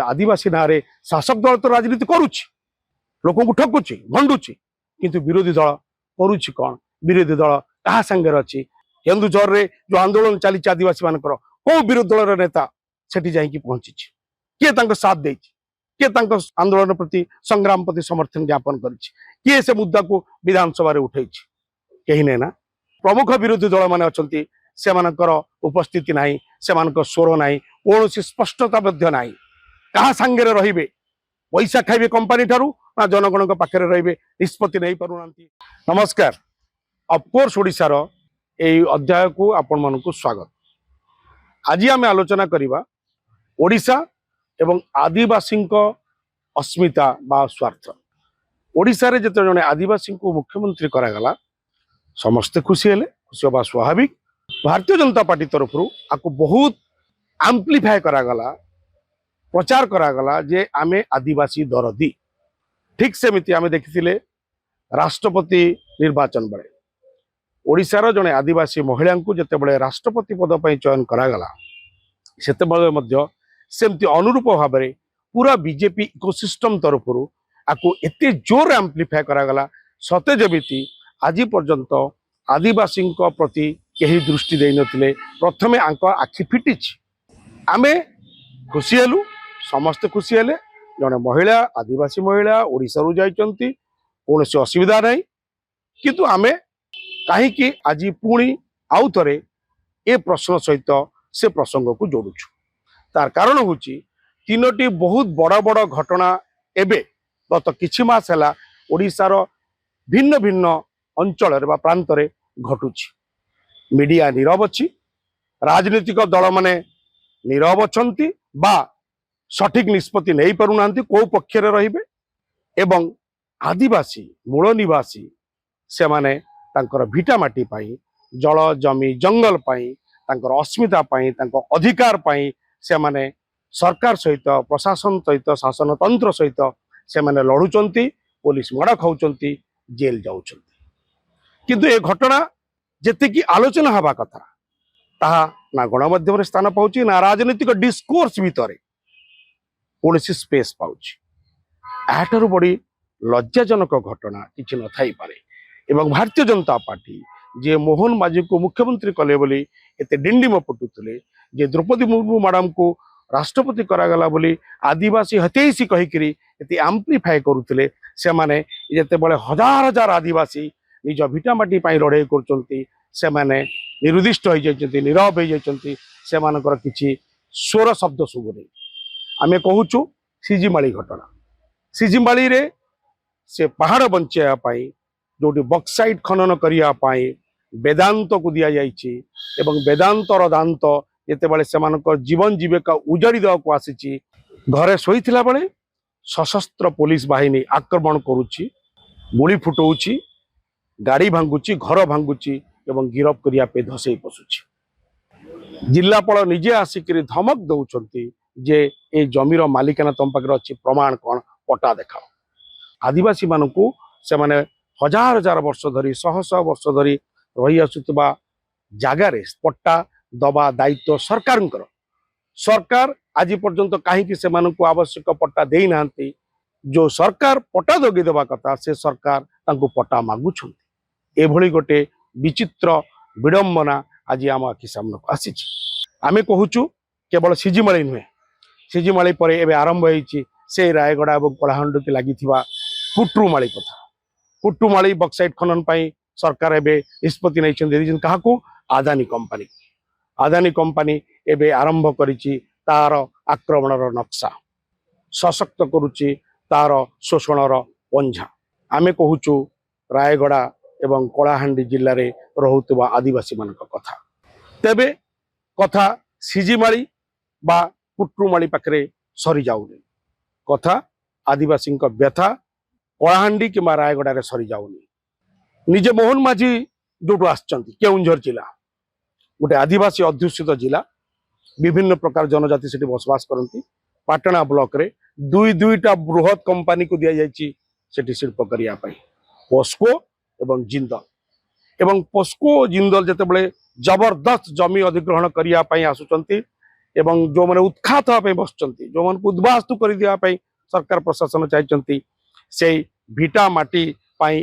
आदिवासी ना रे शासक दल तो राजनीति करुच्ची लोक ठकुची भंडुची किंतु विरोधी दल करुच्ची कौन विरोधी दल कहा संगे अच्छी केन्दुझर रे जो आंदोलन चली आदिवासी मानकर कौ विरोधी दल नेता सेठी जाइकी पहुंची किए साथ दे किए आंदोलन प्रति संग्राम प्रति समर्थन ज्ञापन किए से मुद्दा को विधानसभा उठे कहीं नहीं ना प्रमुख विरोधी दल मान अच्छा से उपस्थिति ना से स्वर ना कौन स्पष्टता ना क्या सांगे रे पैसा खाइबे कंपनी ठारू ना जनगण पाखे रे निष्पत्ति नहीं पारु नमस्कार ऑफकोर्स ओडिशार यही अध्याय को आपण मानक स्वागत। आज आम आलोचना करवा ओडिशा एवं आदिवासी अस्मिता बा स्वार्थ। ओडिशा रे जते जने आदिवासी को मुख्यमंत्री करागला समस्ते खुशी हेले खुशी होगा स्वाभाविक। भारतीय जनता पार्टी तरफ आपको बहुत आम्प्लीफाई करागला प्रचार करागला जे आमे आदिवासी दरदी ठीक सेमिति आमे देखिथिले राष्ट्रपति निर्वाचन बेले ओडिशार जने आदिवासी महिला को जते बेले राष्ट्रपति पद पर चयन करागला सेते बेले मध्य सेमती अनुरूप भाव में पूरा बीजेपी इकोसिस्टम तरफ आपको एते जोर आम्प्लीफाई करागला सते जेमिति आज पर्यंत आदिवासी प्रति कहीं दृष्टि दे नथिले प्रथमे आखि फिटी आमे खुशी हेलु समस्ते खुशी हेले जने महिला आदिवासी महिला ओडिशा रु जाइचंती कौन से असुविधा नहीं किंतु आमे कहीं आज पुणी आउ थे ए प्रश्न सहित से प्रसंग को जोड़ुछु। तार कारण हूँ तीनोटी बहुत बड़ बड़ घटना एबे गत किछि मास है ओडिशार भिन्न भिन्न अंचल प्रांत घटुची। मीडिया नीरव अच्छी राजनीतिक दल माने नीरव अच्छी बा सठिक निष्पत्ति नहीं पारुना कौ पक्ष रे एवं आदिवासी मूल निवासी से माने तांकर भिटामाटी पाई जल जमी जंगल पाई तांकर अस्मिता पाई तांकर अधिकार पाई से माने सरकार सहित प्रशासन सहित शासन तंत्र सहित से माने लड़ुचंती पुलिस माड़ खाऊंती जेल जाउचंती किंतु ए घटना जेतिकी आलोचना हवा कथा ताहा ना गणमाध्यम स्थान पाउची ना राजनीतिक डिस्कोर्स भितर कौन स्पेस पाउची। एठारु बड़ी लज्जाजनक घटना किछि न थाई पारे एवं भारतीय जनता पार्टी जे मोहन माझी को मुख्यमंत्री कले बोली एते डिंडिम पटुतले जे द्रौपदी मुर्मू मैडम को राष्ट्रपति करागला बोली आदिवासी हतेसी कहिकरी एते आम्प्लीफाई करुतले से माने जेते बळे हजार हजार आदिवासी निज भिटामाटी पाई लड़ाई करचंती से माने निर्दिष्ट हो जाइचंती नीरव हो जाइचंती से मानकर किछि स्वर शब्द सुबुनी आमे कहूचु सिजिमाली घटना सिजिमाली रे से पहाड़ बंचाया पाई जोटी बक्साइट खनन करिया पाई वेदांत को दिया जाइछि एवं वेदांतर दांत जेते बेले सेमानकर जीवन जीविका उजाड़ी देवा को आसीछि घरे सोईथिला बेले सशस्त्र पुलिस बाहिनी आक्रमण करुछि गुली फुटौछि गाड़ी भांगुछि घर भांगुछि एवं गिरफ करिया पे धसई पशुछि। जिल्लापाल निजे आसिकरी धमक दउछंती जे ए जमीर मालिकाना तम पाखरे अछि प्रमाण कोन पट्टा देखाओ। आदिवासी मानकू से माने हजार हजार वर्ष धरी शह शह वर्ष धरी रही आसुवा जगार पट्टा दबा दायित्व सरकार आज पर्यंत कहीं से आवश्यक पट्टा दे ना जो सरकार पट्टा जगे देवा कथा से सरकार तांको पट्टा मागुछन एभली गोटे विचित्र विडंबना आज आम आखि सामने आसी आमे कहूचु केवल सिजिमाली नुहे सिजिमाली पर एवं आरंभ होइछि से रायगड़ा और कलाहांडी के लगी कुट्रुमाली कथा कुट्रुमाली बक्साइट खनन पाई सरकार एवं निष्पत्ति नहीं क्या आदानी कंपनी एवं आरंभ करिछि तार आक्रमणर नक्शा सशक्त करुछि तार शोषणर पंझा। आमे कहूचु रायगड़ा एवं कलाहांडी जिले में रहुतबा आदिवासी मानक कथा तेबे कथा सिजिमाली बा कुट्रुमाली पाखरे सरी जाउनी कथा आदिवासी व्यथा कलाहांडी कि रायगड़ा सरी जाउनी। निजे मोहन माझी जो आसचंती केउंझर जिला गोटे आदिवासी अध्युषित जिला विभिन्न प्रकार जनजाति से बसवास करती पाटना ब्लॉक रे दुईटा बृहत कंपनी को दि जाइए शिल्प करने पोस्को एवं जिंदल पोस्को जिंदल जिते बड़े जबरदस्त जमी अधिग्रहण करने आसुचंती एवं जो मैंने उत्खात होगा बसुँच जो मन उद्वास्तु कर सरकार प्रशासन चाहिए से भिटा माटी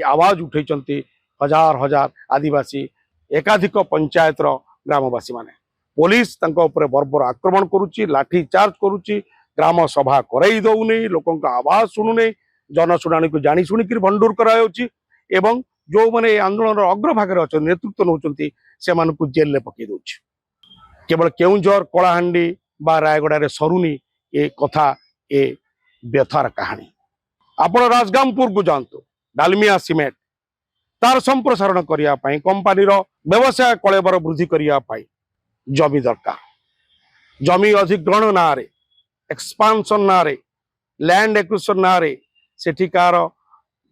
आवाज उठे हजार हजार आदिवासी एकाधिक पंचायतर ग्रामवासी माने पुलिस बर्बर आक्रमण करुच्ची लाठी चार्ज करुच्ची ग्राम सभा करई दौनी लोकों आवाज शुणुने जनशुणाणी को जानी शुणिक भंडूर कराई एवं जो मैंने आंदोलन अग्रभाग अच्छा नेतृत्व नौकरी से जेल पकई दौ केवल केउंझर कलाहांडी बा रायगड़ा सरुनी ए कथा ए व्यथार कहानी आपण राजगामपुर को जातु डालमिया सीमेंट तार संप्रसारण करने कंपानी व्यवसाय कलेबर वृद्धि करने जमी दरकार जमी अधिग्रहण ना एक्सपांशन ना लैंड एक्विजिशन ना सेठिकार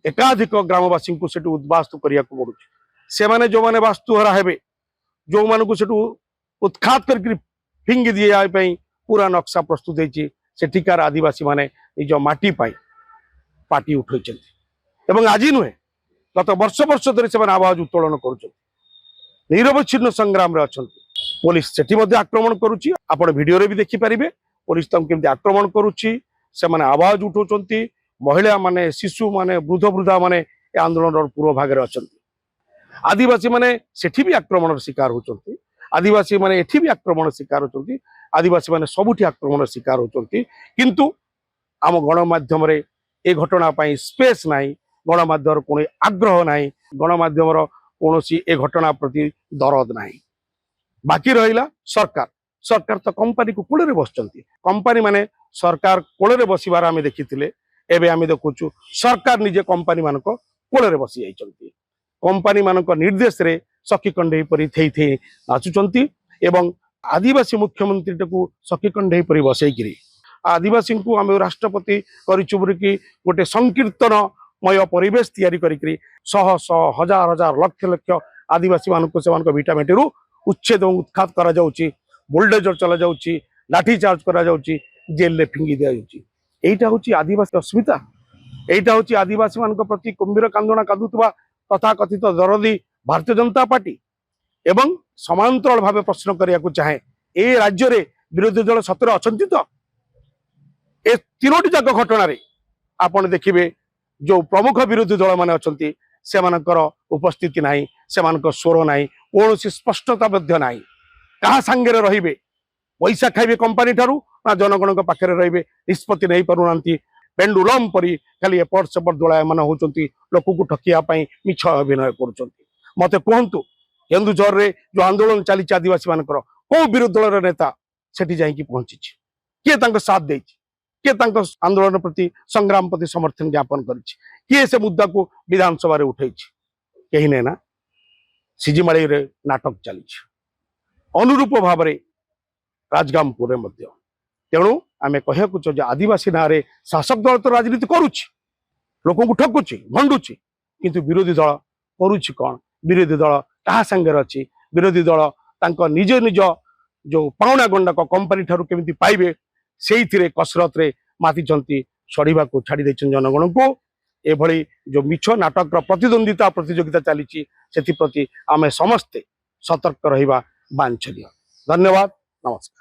एकाधिक ग्रामवासी को सेठू उद्वास्तु करने पड़ू से माने जो माने वास्तुहरा हेबे जो मानू सेठू उत्खात कर फिंगी दी जाए पूरा नक्शा प्रस्तुत होती सेठिकार आदिवासी माने निज माटी पार्टी उठे आज नुहे गत वर्ष वर्ष धरी से आवाज उत्तोलन कर निरवच्छिन्न संग्राम रे अछंती पुलिस सेठी मध्ये आक्रमण करुच्ची आपण वीडियो रे भी देखि परिबे पुलिस तम केमती आक्रमण करुच्ची से माने आवाज उठौचंती महिला माने शिशु माने वृद्ध वृद्धा माने ए आंदोलन पूर्व भाग रे अछंती आदिवासी माने सेठी भी आक्रमण शिकार होचंती आदिवासी माने एठी भी आक्रमण शिकार होचंती आदिवासी माने सबुठी आक्रमण शिकार होचंती किंतु आम गणमाध्यम रे ए घटना पाई स्पेस नाही गणमाध्यम कोई आग्रह नाही गणमाध्यम कौन ए घटना प्रति दरद नाही बाकी रहिला सरकार सरकार तो कंपानी को कूल बस कंपानी माने सरकार कूल बसबार आम देखी एवं आम देखु सरकार निजे कंपानी मान कूल बसी जाइए कंपानी मान निर्देश रे सखी कंडे परी थई थई नाचुंट एवं आदिवासी मुख्यमंत्री को सखी कंडे परी बसईकि आदिवासी को आम राष्ट्रपति कि गोटे संकीर्तनमय परिवेश तैयारी करी शह शह हजार हजार लक्ष लक्ष आदिवासी मान भिटामेटी उच्छेद और उत्खात करा जाउची बुलडोजर चला जाउची लाठी चार्ज करा जाउची जेल रे फिंगी दिया जाउची एटा होची आदिवासी अस्मिता एटा होची आदिवासी मान प्रति कुंभीर कांदणा कादुतबा तथा कथित दरदी भारतीय जनता पार्टी एवं समांतराल भाव प्रश्न करिया चाहे ए राज्य रे विरोधी दल सतरे अछंती तो ए तीनोटी जाक घटना रे आपण देखिबे जो प्रमुख विरोधी दल माने अछंती सेमानकर उपस्थिति नाही सेमानक स्वर नाही कौन स्पष्टता नाही कहा सांगे रहिबे पैसा खाइबे कंपानी ठारू ना जनगण पाखे रहिबे निष्पत्ति नहीं पारुनांती पेंडुलम परी खाली एपट सेपट दोलायमान होचंती लोक को ठकिया पई मिछ अभिनय करुचंती मते कहंतु केन्दुझर रे जो आंदोलन चली आदिवासी मानकर को विरोधी दल नेता सेठी जाइकी पहुंची किए तांको साथ देछि किए तांको आंदोलन प्रति संग्राम प्रति समर्थन ज्ञापन करिछि किए से मुद्दा को विधानसभा रे उठैछि केही नै ना सिजिमाड़ी रे नाटक चली अनुरूप भाव में राजगामपुर तेणु आम कह आदिवासी ना शासक दल तो राजनीति करुच्ची लोक को ठकुची भंडुची किंतु विरोधी दल करुच्ची कौन विरोधी दल क्या सांगे अच्छी विरोधी दल निज निज जो पाउना गंडक कंपानी ठारू केमिति पाइबे से कसरत रे मातिचंती सड़ीवा को छाड़ी जनगण को एभली जो मिछ नाटक प्रतिद्वंदिता प्रतियोगिता चली से आम समस्ते सतर्क रहिबा वांछनीय। धन्यवाद, नमस्कार।